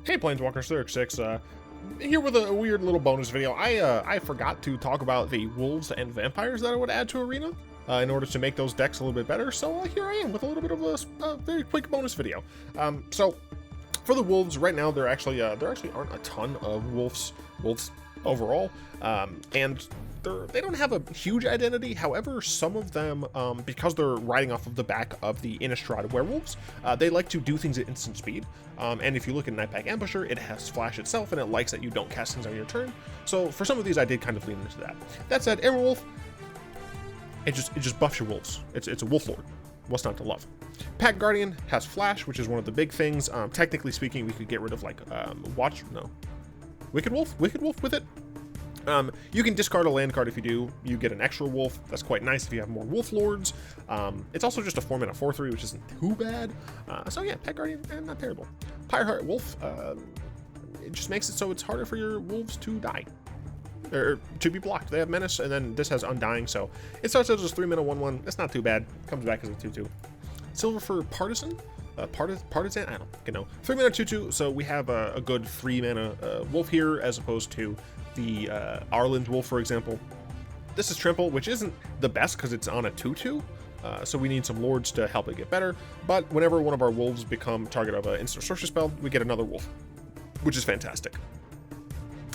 Hey Planeswalkers, 36, here with a weird little bonus video. I forgot to talk about the wolves and vampires that I would add to Arena in order to make those decks a little bit better. So here I am with a little bit of a very quick bonus video. So for the wolves, right now there actually aren't a ton of wolves overall, and they don't have a huge identity. However, some of them, because they're riding off of the back of the Innistrad werewolves, they like to do things at instant speed. And if you look at Nightpack Ambusher, it has Flash itself, and it likes that you don't cast things on your turn. So for some of these, I did kind of lean into that. That said, Emerwolf, it just buffs your wolves. It's a Wolf Lord. What's not to love? Pack Guardian has Flash, which is one of the big things. Technically speaking, we could get rid of like Wicked Wolf with it. You can discard a land card. If you do, you get an extra wolf. That's quite nice if you have more wolf lords. It's also just a 4-mana 4/3, which isn't too bad. So yeah, Pet Guardian, not terrible. Pyreheart Wolf, it just makes it so it's harder for your wolves to die, or to be blocked. They have Menace, and then this has Undying, so it starts as just 3-mana 1/1. It's not too bad. Comes back as a 2/2. Silver for Partisan. Partisan, I don't know. 3-mana 2/2, so we have a good 3-mana wolf here, as opposed to the Arland Wolf, for example. This is Trample, which isn't the best because it's on a 2/2, so we need some lords to help it get better. But whenever one of our wolves become target of an instant sorcery spell, we get another wolf, which is fantastic.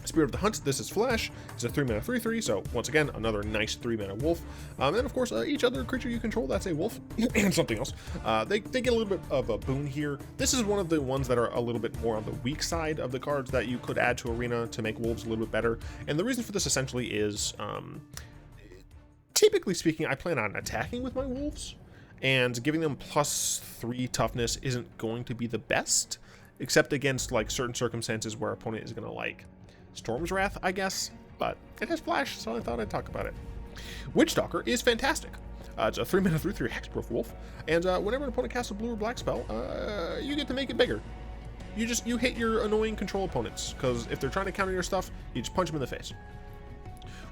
Spirit of the Hunt, this is Flash. It's a 3-mana 3/3, so once again, another nice 3-mana wolf. And then of course, each other creature you control, that's a wolf, and something else. They get a little bit of a boon here. This is one of the ones that are a little bit more on the weak side of the cards that you could add to Arena to make wolves a little bit better. And the reason for this essentially is, typically speaking, I plan on attacking with my wolves, and giving them +3 toughness isn't going to be the best, except against like certain circumstances where our opponent is going to like Storm's Wrath, I guess, but it has Flash, so I thought I'd talk about it. Witchdocker is fantastic. It's a 3-mana 3/3 hexproof wolf, and whenever an opponent casts a blue or black spell, you get to make it bigger. You hit your annoying control opponents, because if they're trying to counter your stuff, you just punch them in the face.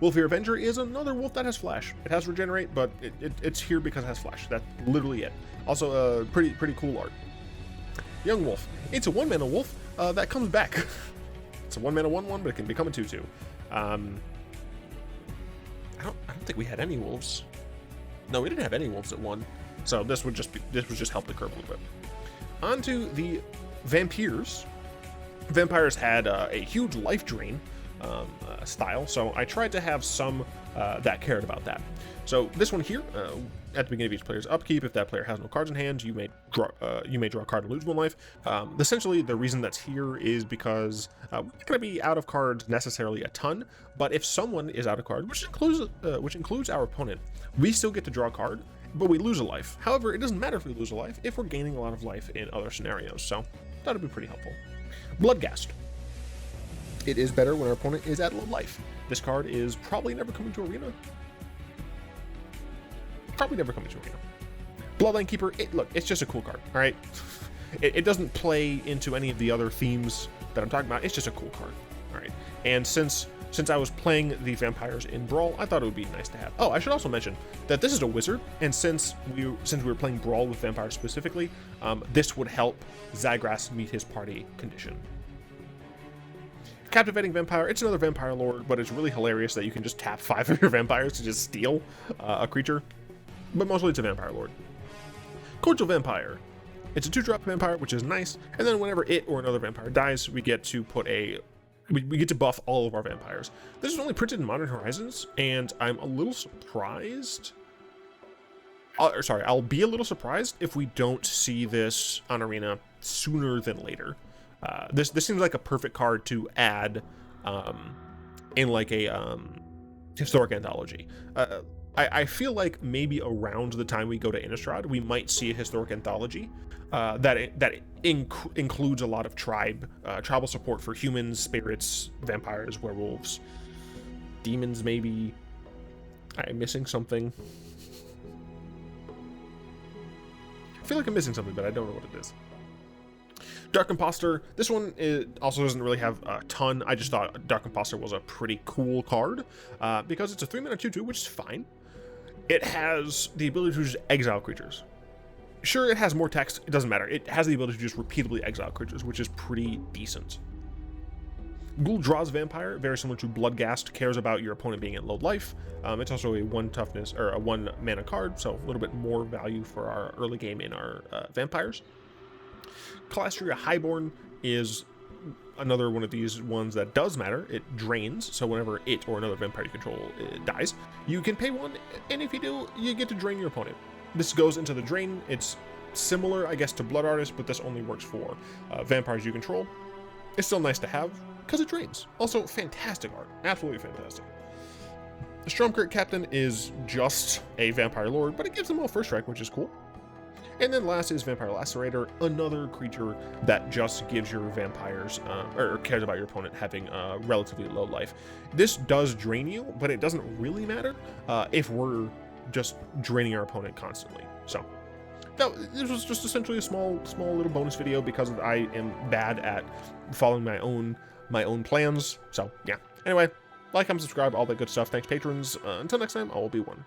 Wolfir Avenger is another wolf that has Flash. It has Regenerate, but it's here because it has Flash. That's literally it. Also, pretty cool art. Young Wolf. It's a 1-mana wolf that comes back. It's a 1-mana 1/1, but it can become a 2/2. I don't think we had any wolves. No, we didn't have any wolves at 1. So this would just help the curve a little bit. On to the vampires. Vampires had a huge life drain style, so I tried to have some that cared about that. So this one here, at the beginning of each player's upkeep, if that player has no cards in hand, you may draw a card to lose 1 life. Essentially, the reason that's here is because we're not going to be out of cards necessarily a ton, but if someone is out of card, which includes our opponent, we still get to draw a card, but we lose a life. However, it doesn't matter if we lose a life if we're gaining a lot of life in other scenarios, so that would be pretty helpful. Bloodghast. It is better when our opponent is at low life. This card is probably never coming to Arena. Bloodline Keeper, look, it's just a cool card, all right? It doesn't play into any of the other themes that I'm talking about. It's just a cool card, all right? And since I was playing the vampires in Brawl, I thought it would be nice to have. Oh, I should also mention that this is a wizard, and since we were playing Brawl with vampires specifically, this would help Zagras meet his party condition. Captivating Vampire, it's another vampire lord, but it's really hilarious that you can just tap 5 of your vampires to just steal a creature. But mostly it's a vampire lord. Cordial Vampire. It's a 2-drop vampire, which is nice, and then whenever it or another vampire dies, we get to buff all of our vampires. This is only printed in Modern Horizons, and I'm a little surprised. I'll be a little surprised if we don't see this on Arena sooner than later. This seems like a perfect card to add in like a historic anthology. I feel like maybe around the time we go to Innistrad, we might see a historic anthology that includes a lot of tribal support for humans, spirits, vampires, werewolves, demons maybe. I'm missing something. I feel like I'm missing something, but I don't know what it is. Dark Imposter, this one also doesn't really have a ton. I just thought Dark Imposter was a pretty cool card because it's a 3-mana 2/2, which is fine. It has the ability to just exile creatures. Sure, it has more text. It doesn't matter. It has the ability to just repeatedly exile creatures, which is pretty decent. Ghoul draws Vampire, very similar to Bloodghast, cares about your opponent being at low life. It's also a 1 toughness, or a 1 mana card, so a little bit more value for our early game in our Vampires. Calastria Highborn is another one of these ones that does matter. It drains, so whenever it or another vampire you control dies, you can pay 1, and if you do, you get to drain your opponent. This goes into the drain. It's similar, I guess, to Blood Artist, but this only works for vampires you control. It's still nice to have, because it drains. Also, fantastic art. Absolutely fantastic. The Stromkirk Captain is just a Vampire Lord, but it gives them all first strike, which is cool. And then last is Vampire Lacerator, another creature that just gives your vampires, or cares about your opponent having relatively low life. This does drain you, but it doesn't really matter if we're just draining our opponent constantly. So this was just essentially a small little bonus video because I am bad at following my own plans. So yeah. Anyway, like, comment, subscribe, all that good stuff. Thanks, patrons. Until next time, I will be one.